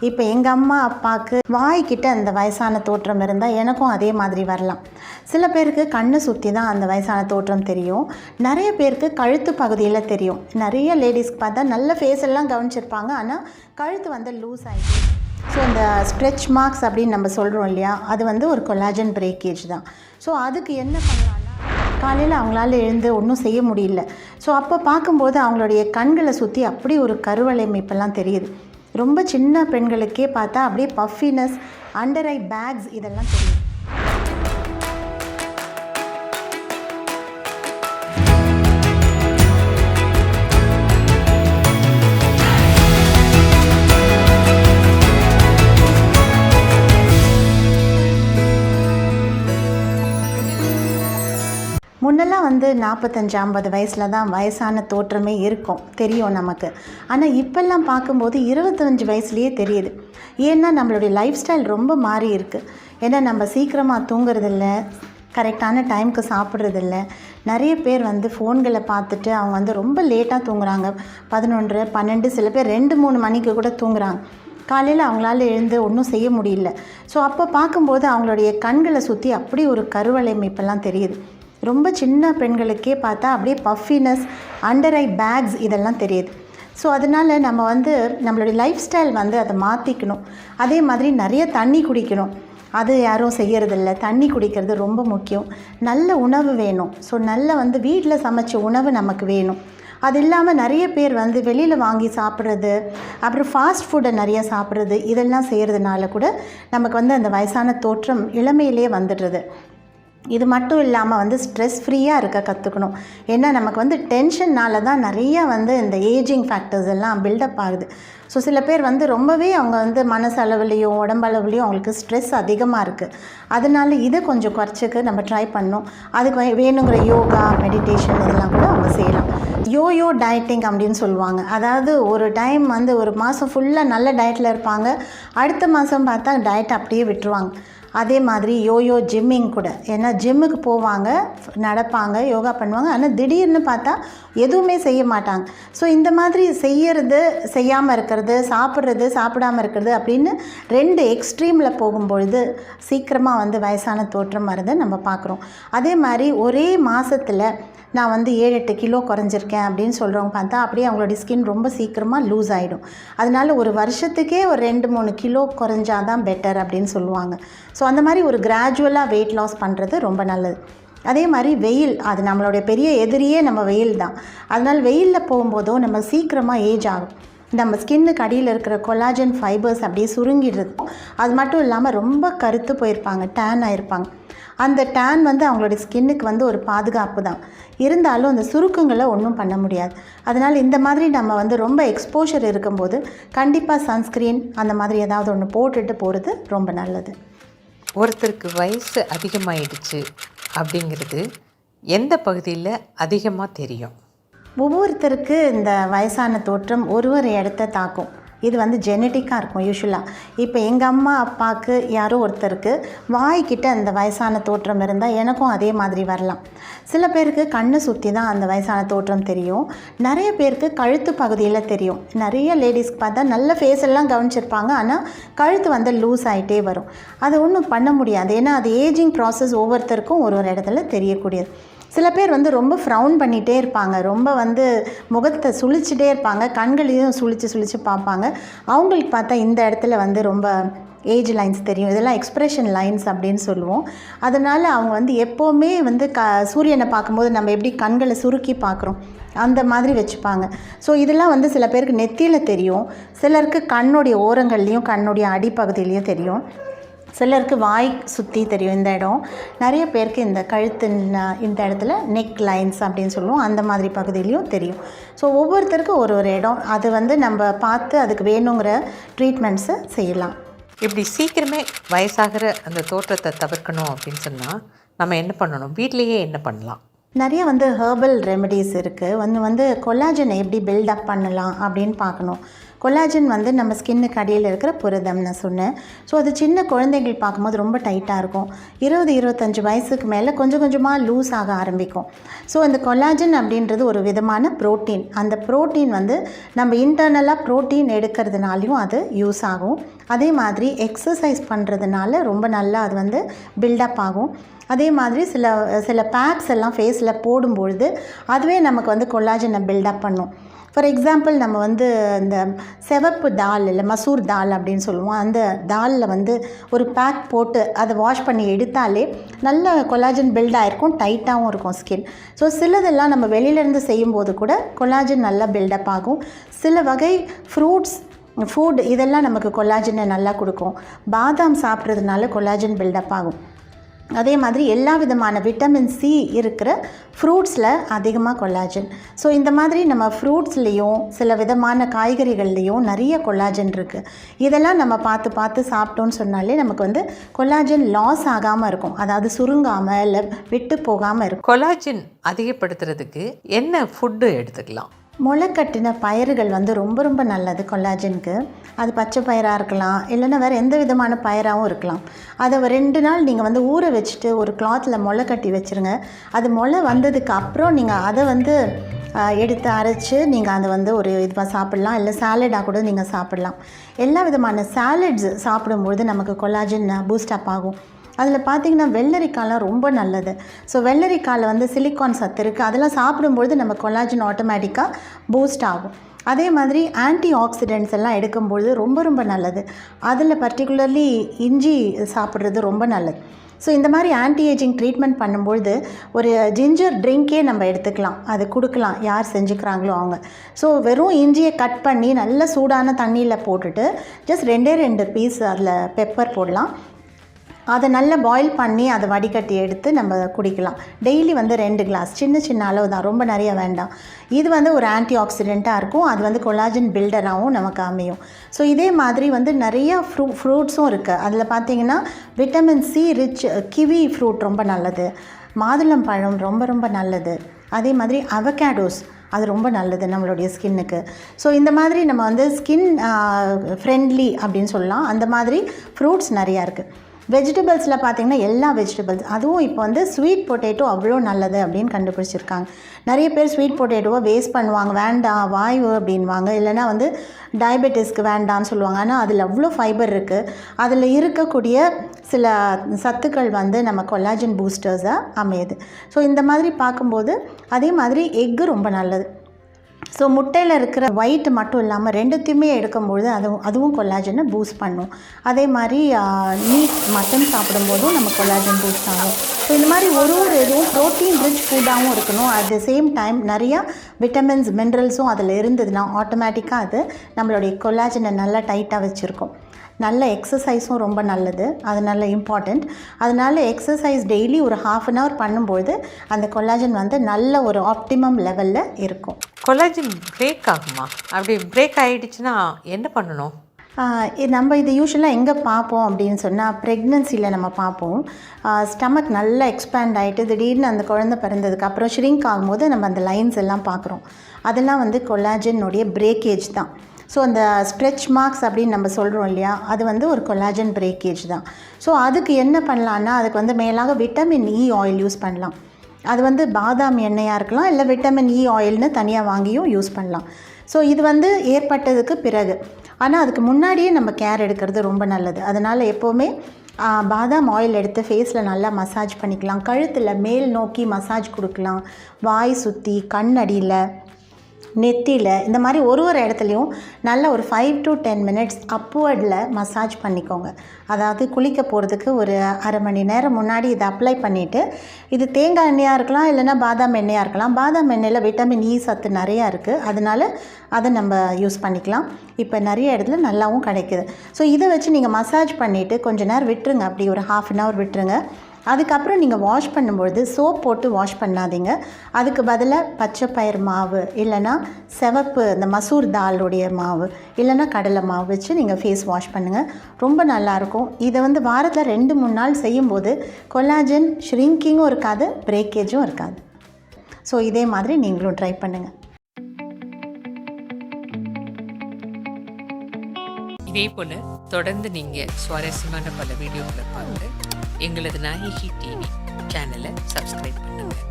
இப்போ எங்கள் அம்மா அப்பாவுக்கு வாய்க்கிட்ட அந்த வயசான தோற்றம் இருந்தால் எனக்கும் அதே மாதிரி வரலாம். சில பேருக்கு கண்ணை சுற்றி தான் அந்த வயசான தோற்றம் தெரியும். நிறைய பேருக்கு கழுத்து பகுதியில் தெரியும். நிறைய லேடிஸ்க்கு பார்த்தா நல்ல ஃபேஸ் எல்லாம் கவனிச்சிருப்பாங்க, ஆனால் கழுத்து வந்து லூஸ் ஆகிடுது. ஸோ இந்த ஸ்ட்ரெச் மார்க்ஸ் அப்படின்னு நம்ம சொல்கிறோம் இல்லையா, அது வந்து ஒரு கொலாஜன் பிரேக்கேஜ் தான். ஸோ அதுக்கு என்ன பண்ணலான்னா, காலையில் அவங்களால எழுந்து ஒன்றும் செய்ய முடியல. ஸோ அப்போ பார்க்கும்போது அவங்களுடைய கண்களை சுற்றி அப்படி ஒரு கருவளைமைப்பெல்லாம் தெரியுது. ரொம்ப சின்ன பெண்களுக்கே பார்த்தா அப்படியே பஃபினஸ், அண்டர் ஐ பேக்ஸ் இதெல்லாம் தெரியுது. முன்னெல்லாம் வந்து 45-50 வயசில் தான் வயசான தோற்றமே இருக்கும், தெரியும் நமக்கு. ஆனால் இப்போல்லாம் பார்க்கும்போது 25 வயசுலேயே தெரியுது. ஏன்னா நம்மளுடைய லைஃப் ஸ்டைல் ரொம்ப மாறி இருக்குது. ஏன்னா நம்ம சீக்கிரமாக தூங்குறதில்ல, கரெக்டான டைமுக்கு சாப்பிட்றதில்ல. நிறைய பேர் வந்து ஃபோன்களை பார்த்துட்டு அவங்க வந்து ரொம்ப லேட்டாக தூங்குறாங்க. 11, 12, சில பேர் 2-3 மணிக்கு கூட தூங்குறாங்க. காலையில் அவங்களால எழுந்து ஒன்றும் செய்ய முடியல. ஸோ அப்போ பார்க்கும்போது அவங்களுடைய கண்களை சுற்றி அப்படி ஒரு கருவளைமைப்பெல்லாம் தெரியுது. ரொம்ப சின்ன பெண்களுக்கே பார்த்தா அப்படியே பஃபினஸ், அண்டர் ஐ பேக்ஸ் இதெல்லாம் தெரியுது. ஸோ அதனால் நம்ம வந்து நம்மளுடைய லைஃப் ஸ்டைல் வந்து அதை மாற்றிக்கணும். அதே மாதிரி நிறைய தண்ணி குடிக்கணும். அது யாரும் செய்கிறதில்ல. தண்ணி குடிக்கிறது ரொம்ப முக்கியம். நல்ல உணவு வேணும். ஸோ நல்ல வந்து வீட்டில் சமைச்ச உணவு நமக்கு வேணும். அது இல்லாமல் நிறைய பேர் வந்து வெளியில் வாங்கி சாப்பிட்றது, அப்புறம் ஃபாஸ்ட் ஃபுட்டை நிறைய சாப்பிட்றது, இதெல்லாம் செய்கிறதுனால கூட நமக்கு வந்து அந்த வயசான தோற்றம் இளமையிலே வந்துடுறது. இது மட்டும் இல்லாமல் வந்து ஸ்ட்ரெஸ் ஃப்ரீயாக இருக்க கற்றுக்கணும். ஏன்னா நமக்கு வந்து டென்ஷன்னால் தான் நிறையா வந்து இந்த ஏஜிங் ஃபேக்டர்ஸ் எல்லாம் பில்டப் ஆகுது. ஸோ சில பேர் வந்து ரொம்பவே அவங்க வந்து மனசளவுலேயும் உடம்பளவுலேயும் அவங்களுக்கு ஸ்ட்ரெஸ் அதிகமாக இருக்குது. அதனால இதை கொஞ்சம் குறைச்சிக்க நம்ம ட்ரை பண்ணணும். அதுக்கு வேணுங்கிற யோகா, மெடிடேஷன் இதெல்லாம் கூட அவங்க செய்யலாம். யோயோ டயட்டிங் அப்படின்னு சொல்லுவாங்க. அதாவது ஒரு டைம் வந்து ஒரு மாதம் ஃபுல்லாக நல்ல டயட்டில் இருப்பாங்க, அடுத்த மாதம் பார்த்தா டயட் அப்படியே விட்டுருவாங்க. அதே மாதிரி யோயோ ஜிம்மிங் கூட. ஏன்னா ஜிம்முக்கு போவாங்க, நடப்பாங்க, யோகா பண்ணுவாங்க, ஆனால் திடீர்னு பார்த்தா எதுவுமே செய்ய மாட்டாங்க. ஸோ இந்த மாதிரி செய்கிறது, செய்யாமல் இருக்கிறது, சாப்பிட்றது, சாப்பிடாமல் இருக்கிறது அப்படின்னு 2 எக்ஸ்ட்ரீமில் போகும்பொழுது சீக்கிரமாக வந்து வயசான தோற்றம் வரதை நம்ம பார்க்குறோம். அதே மாதிரி ஒரே மாதத்தில் நான் வந்து 7-8 கிலோ குறைஞ்சிருக்கேன் அப்படின்னு சொல்கிறவங்க பார்த்தா அப்படியே அவங்களுடைய ஸ்கின் ரொம்ப சீக்கிரமாக லூஸ் ஆகிடும். அதனால் ஒரு வருஷத்துக்கே ஒரு 2-3 கிலோ குறைஞ்சாதான் பெட்டர் அப்படின்னு சொல்லுவாங்க. ஸோ அந்த மாதிரி ஒரு கிராஜுவலாக வெயிட் லாஸ் பண்ணுறது ரொம்ப நல்லது. அதே மாதிரி வெயில், அது நம்மளுடைய பெரிய எதிரியே நம்ம வெயில் தான். அதனால் வெயிலில் போகும்போதோ நம்ம சீக்கிரமாக ஏஜ் ஆகும். நம்ம ஸ்கின்னுக்கு அடியில் இருக்கிற கொலாஜன் ஃபைபர்ஸ் அப்படியே சுருங்கிடுறது. அது மட்டும் இல்லாமல் ரொம்ப கருத்து போயிருப்பாங்க, டேன் ஆகிருப்பாங்க. அந்த டேன் வந்து அவங்களுடைய ஸ்கின்னுக்கு வந்து ஒரு பாதுகாப்பு தான். இருந்தாலும் அந்த சுருக்கங்களை ஒன்றும் பண்ண முடியாது. அதனால் இந்த மாதிரி நம்ம வந்து ரொம்ப எக்ஸ்போஷர் இருக்கும்போது கண்டிப்பாக சன்ஸ்க்ரீன் அந்த மாதிரி ஏதாவது ஒன்று போட்டுட்டு போகிறது ரொம்ப நல்லது. ஒருத்தருக்கு வயசு அதிகமாகிடுச்சு அப்படிங்கிறது எந்த பகுதியில் அதிகமாக தெரியும்? ஒவ்வொருத்தருக்கு இந்த வயசான தோற்றம் ஒரு இடத்த தாக்கும். இது வந்து ஜெனட்டிக்காக இருக்கும் யூஸ்வலாக. இப்போ எங்கள் அம்மா அப்பாவுக்கு யாரோ ஒருத்தருக்கு வாய்க்கிட்ட அந்த வயசான தோற்றம் இருந்தால் எனக்கும் அதே மாதிரி வரலாம். சில பேருக்கு கண்ணை சுற்றி தான் அந்த வயசான தோற்றம் தெரியும். நிறைய பேருக்கு கழுத்து பகுதியில் தெரியும். நிறைய லேடிஸ்க்கு பார்த்தா நல்ல ஃபேஸ் எல்லாம் கவனிச்சிருப்பாங்க, ஆனால் கழுத்து வந்து லூஸ் ஆகிட்டே வரும். அது ஒன்றும் பண்ண முடியாது. ஏன்னா அது ஏஜிங் ப்ராசஸ் ஒவ்வொருத்தருக்கும் ஒரு இடத்துல தெரியக்கூடியது. சில பேர் வந்து ரொம்ப ஃப்ரௌன் பண்ணிகிட்டே இருப்பாங்க, ரொம்ப வந்து முகத்தை சுழிச்சிட்டே இருப்பாங்க, கண்களையும் சுழிச்சு பார்ப்பாங்க. அவங்களுக்கு பார்த்தா இந்த இடத்துல வந்து ரொம்ப ஏஜ் லைன்ஸ் தெரியும். இதெல்லாம் எக்ஸ்ப்ரெஷன் லைன்ஸ் அப்படின்னு சொல்லுவோம். அதனால் அவங்க வந்து எப்போவுமே வந்து சூரியனை பார்க்கும்போது நம்ம எப்படி கண்களை சுருக்கி பார்க்குறோம் அந்த மாதிரி வச்சுப்பாங்க. ஸோ இதெல்லாம் வந்து சில பேருக்கு நெத்தியில் தெரியும், சிலருக்கு கண்ணுடைய ஓரங்கள்லேயும் கண்ணுடைய அடிப்பகுதியிலையும் தெரியும், சிலருக்கு வாய் சுற்றி தெரியும் இந்த இடம், நிறைய பேருக்கு இந்த கழுத்து இந்த இடத்துல நெக் லைன்ஸ் அப்படின்னு சொல்லுவோம், அந்த மாதிரி பகுதியிலையும் தெரியும். ஸோ ஒவ்வொருத்தருக்கும் ஒரு இடம், அது வந்து நம்ம பார்த்து அதுக்கு வேணுங்கிற ட்ரீட்மெண்ட்ஸை செய்யலாம். இப்படி சீக்கிரமே வயசாகிற அந்த தோற்றத்தை தவிர்க்கணும் அப்படின்னு சொன்னால் நம்ம என்ன பண்ணணும்? வீட்லேயே என்ன பண்ணலாம்? நிறைய ஹெர்பல் ரெமெடிஸ் இருக்குது. வந்து கொலாஜனை எப்படி பில்டப் பண்ணலாம் அப்படின்னு பார்க்கணும். கொலாஜன் வந்து நம்ம ஸ்கின்னுக்கு அடியில் இருக்கிற புரதம் நான் சொன்னேன். ஸோ அது சின்ன குழந்தைகள் பார்க்கும்போது ரொம்ப டைட்டாக இருக்கும். 20-25 வயசுக்கு மேலே கொஞ்சம் கொஞ்சமாக லூஸ் ஆக ஆரம்பிக்கும். ஸோ இந்த கொலாஜன் அப்படின்றது ஒரு விதமான புரோட்டீன். அந்த புரோட்டீன் வந்து நம்ம இன்டர்னலாக புரோட்டீன் எடுக்கிறதுனாலையும் அது யூஸ் ஆகும். அதே மாதிரி எக்ஸசைஸ் பண்ணுறதுனால ரொம்ப நல்லா அது வந்து பில்டப் ஆகும். அதே மாதிரி சில பேக்ஸ் எல்லாம் ஃபேஸில் போடும்பொழுது அதுவே நமக்கு வந்து கொலாஜனை பில்டப் பண்ணும். ஃபார் எக்ஸாம்பிள் நம்ம வந்து இந்த சிவப்பு தால் இல்லை மசூர் தால் அப்படின்னு சொல்லுவோம். அந்த தாலில் வந்து ஒரு பேக் போட்டு அதை வாஷ் பண்ணி எடுத்தாலே நல்ல கொலாஜன் பில்ட் ஆகிருக்கும், டைட்டாகவும் இருக்கும் ஸ்கின். ஸோ சிலதெல்லாம் நம்ம வெளியிலேருந்து செய்யும்போது கூட கொலாஜன் நல்லா பில்டப் ஆகும். சில வகை ஃபுட் இதெல்லாம் நமக்கு கொலாஜனை நல்லா கொடுக்கும். பாதாம் சாப்பிட்றதுனால கொலாஜன் பில்டப் ஆகும். அதே மாதிரி எல்லா விதமான விட்டமின் சி இருக்கிற ஃப்ரூட்ஸில் அதிகமாக கொலாஜன். ஸோ இந்த மாதிரி நம்ம ஃப்ரூட்ஸ்லேயும் சில விதமான காய்கறிகள்லேயும் நிறைய கொலாஜன் இருக்குது. இதெல்லாம் நம்ம பார்த்து சாப்பிட்டோன்னு சொன்னாலே நமக்கு வந்து கொலாஜன் லாஸ் ஆகாமல் இருக்கும், அதாவது சுருங்காமல் இல்லை விட்டு போகாமல் இருக்கும். கொலாஜன் அதிகப்படுத்துறதுக்கு என்ன ஃபுட்டு எடுத்துக்கலாம்? முளைக்கட்டின பயிர்கள் வந்து ரொம்ப ரொம்ப நல்லது கொலாஜனுக்கு. அது பச்சை பயிராக இருக்கலாம், இல்லைன்னா வேறு எந்த விதமான பயிராகவும் இருக்கலாம். அதை 2 நாள் நீங்கள் வந்து ஊற வச்சுட்டு ஒரு கிளாத்தில் முளை கட்டி வச்சுருங்க. அது முளை வந்ததுக்கு அப்புறம் நீங்கள் அதை வந்து எடுத்து அரைச்சி நீங்கள் அதை வந்து ஒரு இதுவாக சாப்பிட்லாம், இல்லை சாலடாக கூட நீங்கள் சாப்பிட்லாம். எல்லா விதமான சாலட்ஸ் சாப்பிடும்பொழுது நமக்கு கொலாஜன் பூஸ்டப் ஆகும். அதில் பார்த்திங்கன்னா வெள்ளரிக்காய்லாம் ரொம்ப நல்லது. ஸோ வெள்ளரிக்காயில் வந்து சிலிக்கான் சத்து இருக்குது. அதெல்லாம் சாப்பிடும்பொழுது நம்ம கொலாஜன் ஆட்டோமேட்டிக்காக பூஸ்ட் ஆகும். அதே மாதிரி ஆன்டி ஆக்சிடென்ட்ஸ் எல்லாம் எடுக்கும்பொழுது ரொம்ப ரொம்ப நல்லது. அதில் பர்டிகுலர்லி இஞ்சி சாப்பிட்றது ரொம்ப நல்லது. ஸோ இந்த மாதிரி ஆன்டி ஏஜிங் ட்ரீட்மெண்ட் பண்ணும்பொழுது ஒரு ஜிஞ்சர் ட்ரிங்க்கே நம்ம எடுத்துக்கலாம், அது கொடுக்கலாம் யார் செஞ்சுக்கிறாங்களோ அவங்க. ஸோ வெறும் இஞ்சியை கட் பண்ணி நல்ல சூடான தண்ணியில் போட்டுட்டு ஜஸ்ட் 2 பீஸ் அதில் பெப்பர் போடலாம். அதை நல்லா பாயில் பண்ணி அதை வடிகட்டி எடுத்து நம்ம குடிக்கலாம். டெய்லி வந்து 2 கிளாஸ், சின்ன அளவு தான், ரொம்ப நிறைய வேண்டாம். இது வந்து ஒரு ஆன்டி ஆக்சிடெண்ட்டாக இருக்கும், அது வந்து கொலாஜன் பில்டராகவும் நமக்கு அமையும். ஸோ இதே மாதிரி வந்து நிறையா ஃப்ரூட்ஸும் இருக்குது. அதில் பார்த்திங்கன்னா vitamin C rich kiwi fruit ரொம்ப நல்லது, மாதுளம் பழம் ரொம்ப ரொம்ப நல்லது. அதே மாதிரி அவகேடோஸ் அது ரொம்ப நல்லது நம்மளுடைய ஸ்கின்னுக்கு. ஸோ இந்த மாதிரி நம்ம வந்து ஸ்கின் ஃப்ரெண்ட்லி அப்படின்னு சொல்லலாம். அந்த மாதிரி ஃப்ரூட்ஸ் நிறையா இருக்குது. வெஜிடபிள்ஸில் பார்த்திங்கன்னா எல்லா வெஜிடபிள்ஸ், அதுவும் இப்போ வந்து ஸ்வீட் பொட்டேட்டோ அவ்வளோ நல்லது அப்படின்னு கண்டுபிடிச்சிருக்காங்க. நிறைய பேர் ஸ்வீட் பொட்டேட்டோவை வேஸ்ட் பண்ணுவாங்க, வேண்டாம் வாய்வு அப்படின்வாங்க, இல்லைனா வந்து டயபெட்டிஸ்க்கு வேண்டான்னு சொல்லுவாங்க. ஆனால் அதில் அவ்வளோ ஃபைபர் இருக்குது. அதில் இருக்கக்கூடிய சில சத்துக்கள் வந்து நம்ம கொலாஜன் பூஸ்டர்ஸாக அமையுது. ஸோ இந்த மாதிரி பார்க்கும்போது அதே மாதிரி எக்கு ரொம்ப நல்லது. ஸோ முட்டையில் இருக்கிற ஒயிட் மட்டும் இல்லாமல் 2த்தையுமே எடுக்கும்பொழுது அதுவும் கொலாஜனை பூஸ்ட் பண்ணும். அதே மாதிரி மீட் மட்டன் சாப்பிடும்போதும் நம்ம கொலாஜன் பூஸ்ட் ஆகும். ஸோ இந்த மாதிரி ஒரு இதுவும் ப்ரோட்டீன் ரிச் ஃபுட்டாகவும் இருக்கணும். அட் த சேம் டைம் நிறையா விட்டமின்ஸ் மினரல்ஸும் அதில் இருந்ததுன்னா ஆட்டோமேட்டிக்காக அது நம்மளுடைய கொலாஜனை நல்லா டைட்டாக வச்சுருக்கும். நல்ல எக்ஸசைஸும் ரொம்ப நல்லது, அது நல்ல இம்பார்ட்டண்ட். அதனால் எக்ஸசைஸ் டெய்லி ஒரு 1/2 அன் ஹவர் பண்ணும்போது அந்த கொலாஜன் வந்து நல்ல ஒரு ஆப்டிமம் லெவலில் இருக்கும். கொலாஜன் பிரேக் ஆகுமா? அப்படி பிரேக் ஆகிடுச்சுன்னா என்ன பண்ணணும்? நம்ம இது யூஸ்வலாக எங்கே பார்ப்போம் அப்படின்னு சொன்னால் ப்ரெக்னன்சியில் நம்ம பார்ப்போம். ஸ்டமக் நல்லா எக்ஸ்பேண்ட் ஆகிட்டு திடீர்னு அந்த குழந்தை பிறந்ததுக்கு அப்புறம் ஷ்ரிங்க் ஆகும்போது நம்ம அந்த லைன்ஸ் எல்லாம் பார்க்குறோம். அதெல்லாம் வந்து கொலாஜனுடைய பிரேக்கேஜ் தான். ஸோ அந்த ஸ்ட்ரெச் மார்க்ஸ் அப்படின்னு நம்ம சொல்கிறோம் இல்லையா, அது வந்து ஒரு கொலாஜன் பிரேக்கேஜ் தான். ஸோ அதுக்கு என்ன பண்ணலான்னா, அதுக்கு வந்து மேலாக விட்டமின் இ ஆயில் யூஸ் பண்ணலாம். அது வந்து பாதாம் எண்ணெயாக இருக்கலாம், இல்லை விட்டமின் இ ஆயில்னு தனியாக வாங்கியும் யூஸ் பண்ணலாம். ஸோ இது வந்து ஏற்பட்டதுக்கு பிறகு, ஆனால் அதுக்கு முன்னாடியே நம்ம கேர் எடுக்கிறது ரொம்ப நல்லது. அதனால் எப்போவுமே பாதாம் ஆயில் எடுத்து ஃபேஸில் நல்லா மசாஜ் பண்ணிக்கலாம். கழுத்தில் மேல் நோக்கி மசாஜ் கொடுக்கலாம். வாய் சுற்றி, கண்ணடியில், நெத்தியில், இந்த மாதிரி ஒரு இடத்துலையும் நல்ல ஒரு 5 to 10 minutes அப்வர்டில் மசாஜ் பண்ணிக்கோங்க. அதாவது குளிக்க போகிறதுக்கு ஒரு 1/2 மணி நேரம் முன்னாடி இதை அப்ளை பண்ணிவிட்டு, இது தேங்காய் எண்ணெயாக இருக்கலாம், இல்லைனா பாதாம் எண்ணெயாக இருக்கலாம். பாதாம் எண்ணெயில் விட்டமின் இ சத்து நிறையா இருக்குது, அதனால் அதை நம்ம யூஸ் பண்ணிக்கலாம். இப்போ நிறைய இடத்துல நல்லாவும் கிடைக்குது. ஸோ இதை வச்சு நீங்கள் மசாஜ் பண்ணிவிட்டு கொஞ்சம் நேரம் விட்டுருங்க, அப்படி ஒரு 1/2 an hour விட்டுருங்க. அதுக்கப்புறம் நீங்கள் வாஷ் பண்ணும்பொழுது சோப் போட்டு வாஷ் பண்ணாதீங்க. அதுக்கு பதிலாக பச்சை பயிர் மாவு, இல்லைனா சிவப்பு இந்த மசூர் தாலுடைய மாவு, இல்லைனா கடலை மாவு வச்சு நீங்கள் ஃபேஸ் வாஷ் பண்ணுங்கள். ரொம்ப நல்லாயிருக்கும். இதை வந்து வாரத்தில் 2-3 நாள் செய்யும்போது கொலாஜன் ஷ்ரிங்கிங்கும் இருக்காது, பிரேக்கேஜும் இருக்காது. ஸோ இதே மாதிரி நீங்களும் ட்ரை பண்ணுங்கள். இதே போல் தொடர்ந்து நீங்கள் சுவாரஸ்யமான பல வீடியோக்களை பார்த்து எங்களது நாயகி டிவி சேனலை சப்ஸ்கிரைப் பண்ணுங்கள்.